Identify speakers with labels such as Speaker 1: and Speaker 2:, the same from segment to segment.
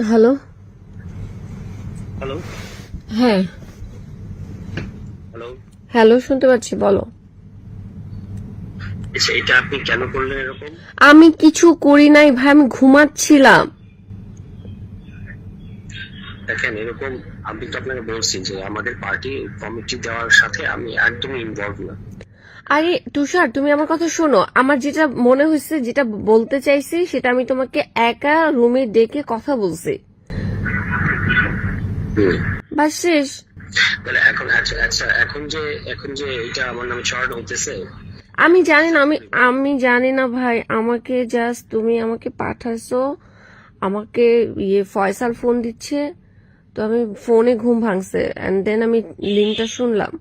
Speaker 1: Hello.
Speaker 2: Hello.
Speaker 1: হ্যাঁ।
Speaker 2: Hello.
Speaker 1: Hello, শুনতে পাচ্ছি, বলো।
Speaker 2: আচ্ছা, এটা আপনি কেন করলেন এরকম?
Speaker 1: আমি কিছু করি নাই ভাই, আমি ঘুমাচ্ছিলাম।
Speaker 2: দেখেন, এরকম আমি তো আপনাকে বলছি যে আমাদের পার্টি কমিটি দেওয়ার সাথে আমি একদমই ইনভলভ না।
Speaker 1: আরে তুষার, তুমি আমার কথা শোনো। আমার যেটা মনে হয়েছে, যেটা বলতে চাইছি, সেটা আমি তোমাকে একা রুমে ডেকে কথা বলছি। বাস শেষ।
Speaker 2: তাহলে এখন আচ্ছা আচ্ছা এখন যে এটা আমার নামে চড়ানো হইতেছে।
Speaker 1: আমি জানি না, আমি জানি না ভাই। আমাকে জাস্ট তুমি আমাকে পাঠাইছো, আমাকে ফয়সাল ফোন দিচ্ছে, তো আমি ফোনে ঘুম ভাঙছে, এন্ড দেন আমি লিঙ্কটা শুনলাম।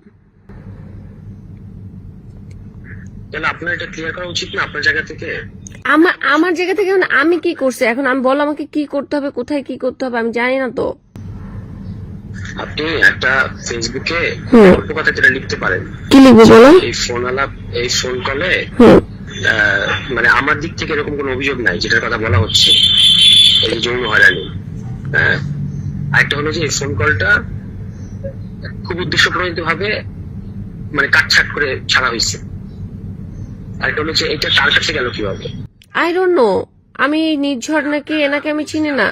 Speaker 2: তাহলে আপনার এটা ক্লিয়ার করা উচিত না আপনার জায়গা থেকে?
Speaker 1: আমার জায়গা থেকে মানে আমি কি করছি এখন? আমি বলো আমাকে কি করতে হবে, কোথায় কি করতে হবে, আমি জানি না তো।
Speaker 2: আপনি একটা ফেসবুকে অল্প কথা যেটা লিখতে পারেন।
Speaker 1: কি লিখবো বলো?
Speaker 2: এই ফোন কলে মানে আমার দিক থেকে এরকম কোনো অভিযোগ নাই যেটার কথা বলা হচ্ছে, এই যে যৌন হয়রানি। আরেকটা হলো যে এই ফোন কলটা খুব উদ্দেশ্য প্রণীত ভাবে মানে কাটছাট করে ছাড়া হয়েছে। আরেকটা হলো যে এটা তার কাছে গেল কিভাবে?
Speaker 1: I don't know. আমি এই নির্ঝর নাকি এনাকে আমি চিনি না।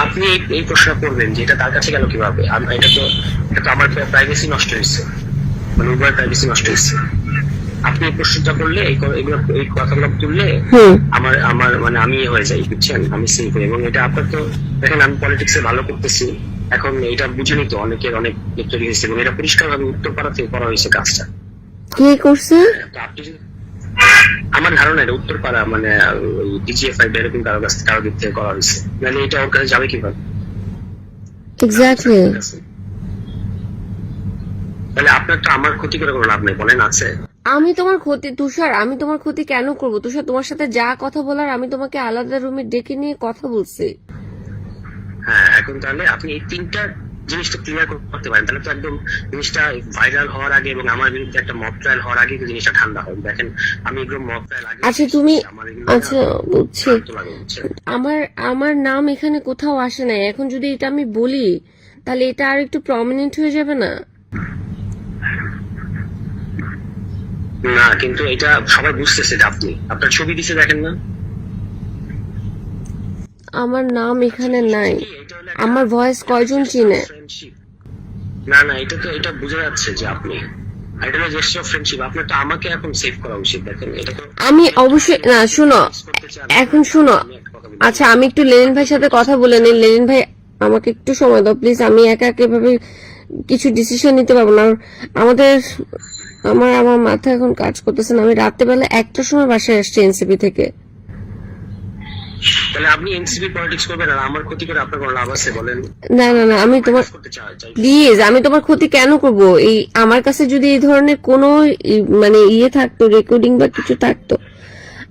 Speaker 2: আপনি এই প্রশ্ন করবেন যে এটা তার কাছে গেল কিভাবে? এটা তো আমার প্রাইভেসি নষ্ট হয়েছে, মানে উভয়ের প্রাইভেসি নষ্ট হয়েছে। আপনি এই প্রশ্নটা করলে এই কথাগুলো তুললে আমার আমার মানে আমি হয়ে যাই, বুঝছেন? আমি সেভ হই। এবং এটা আপনার তো দেখেন আমি পলিটিক্সে ভালো করতেছি, এখন এটা বুঝেনি তো অনেকের অনেক তৈরি হয়েছে এবং এটা পরিষ্কার ভাবে উত্তরপাড়া থেকে করা হয়েছে কাজটা।
Speaker 1: কে করছে?
Speaker 2: তো আপনি আমার ধারণা এটা উত্তরপাড়া মানে ডিজিএফআই এরকম কারো দিক থেকে করা হয়েছে, মানে এটা ওর কাছে যাবে কিভাবে?
Speaker 1: এক্স্যাক্টলি।
Speaker 2: তাহলে আপনার তো আমার ক্ষতি করে কোনো লাভ নেই, বলেন আছে?
Speaker 1: আমি তোমার ক্ষতি, তুষার, আমি তোমার ক্ষতি কেন করব? তুষার, তোমার সাথে যা কথা বলার আমি তোমাকে আলাদা রুমে ডেকে নিয়ে কথা বলছি।
Speaker 2: হ্যাঁ, এখন তাহলে আপনি এই তিনটা জিনিসটা ক্লিয়ার করতে পারেন, তাহলে তো একদম জিনিসটা ভাইরাল হওয়ার আগে এবং আমার বিরুদ্ধে একটা মব ট্রায়াল হওয়ার আগে জিনিসটা ঠান্ডা হয়। দেখেন আমি একদম মব ট্রায়াল আগে।
Speaker 1: আচ্ছা তুমি, আচ্ছা বুঝছি, আমার নাম এখানে কোথাও আসে নাই। এখন যদি এটা আমি বলি, তাহলে এটা আর একটু প্রমিনেন্ট হয়ে যাবে না?
Speaker 2: না, কিন্তু এটা সবাই বুঝতেছে যে আপনি আপনার ছবি দিছে, দেখেন না?
Speaker 1: আমার নাম এখানে নাই। আমার ভয়েস কয়জন চিনে?
Speaker 2: না না, এটা বোঝা যাচ্ছে যে আপনি এটা হলো জেস্টার অফ ফ্রেন্ডশিপ। আপনার তো আমাকে এখন সেভ করা উচিত। দেখেন এটা তো
Speaker 1: আমি অবশ্যই না, শুনো এখন শুনো। আচ্ছা আমি একটু লেনিন ভাইয়ের সাথে কথা বলে নিই। লেনিন ভাই, আমাকে একটু সময় দাও প্লিজ। আমি একা এভাবে কিছু ডিসিশন নিতে পারবো না। আমাদের আমার মাথা এখন কাজ করতেছে না। আমি রাত্রেবেলা 1টার সময় বাসায় আসছি এনসিপি থেকে।
Speaker 2: তাহলে আপনি এনসিপি পলিটিক্স করবেন আর আমার ক্ষতি করে আপনার কোনো লাভ আছে বলেন?
Speaker 1: না না না, আমি তোমার প্লিজ, আমি তোমার ক্ষতি কেন করব? এই আমার কাছে যদি এই ধরনের কোনো মানে থাকতো, রেকর্ডিং বা কিছু থাকতো,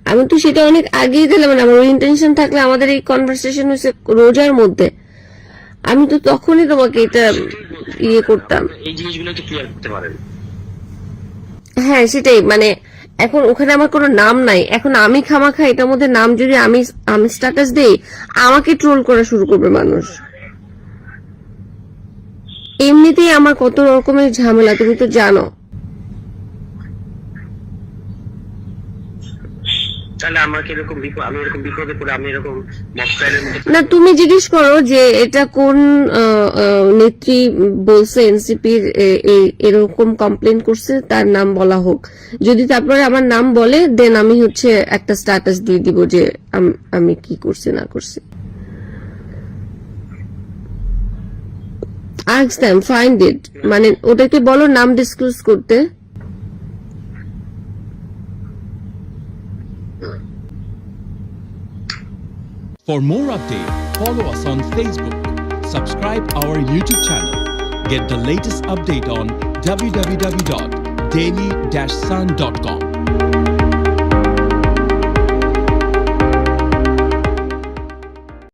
Speaker 1: আমি তো সেটা অনেক আগেই দিলাম। মানে আমার ইন্টেনশন থাকলে আমাদের এই কনভারসেশন হয়েছে রোজার মধ্যে, আমি তো তখনই তোমাকে এটা করতাম।
Speaker 2: এই জিনিসগুলো একটু ক্লিয়ার করতে পারেন।
Speaker 1: হ্যাঁ সেটাই, মানে এখন ওখানে আমার কোনো নাম নাই। এখন আমি খামাখা এটার মধ্যে নাম যদি আমি স্ট্যাটাস দেই, আমাকে ট্রোল করা শুরু করবে মানুষ। এমনিতেই আমার কত রকমের ঝামেলা তুমি তো জানো।
Speaker 2: তাহলে আমাকে এরকম আমি এরকম বিপদে পড়ে আমি এরকম মকটাইলের মধ্যে
Speaker 1: না, তুমি জিজ্ঞেস করো যে এটা কোন নেত্রী বলছে এনসিপির এরকম কমপ্লেন করছে, তার নাম বলা হোক। যদি তারপরে আমার নাম বলে, দেন আমি একটা স্ট্যাটাস দিয়ে দিব যে আমি কি করছি না করছি। ask them, find it, মানে ওটাকে বলো নাম ডিসক্লোজ করতে।
Speaker 3: For more updates, follow us on Facebook, subscribe our YouTube channel, get the latest update on www.daily-sun.com.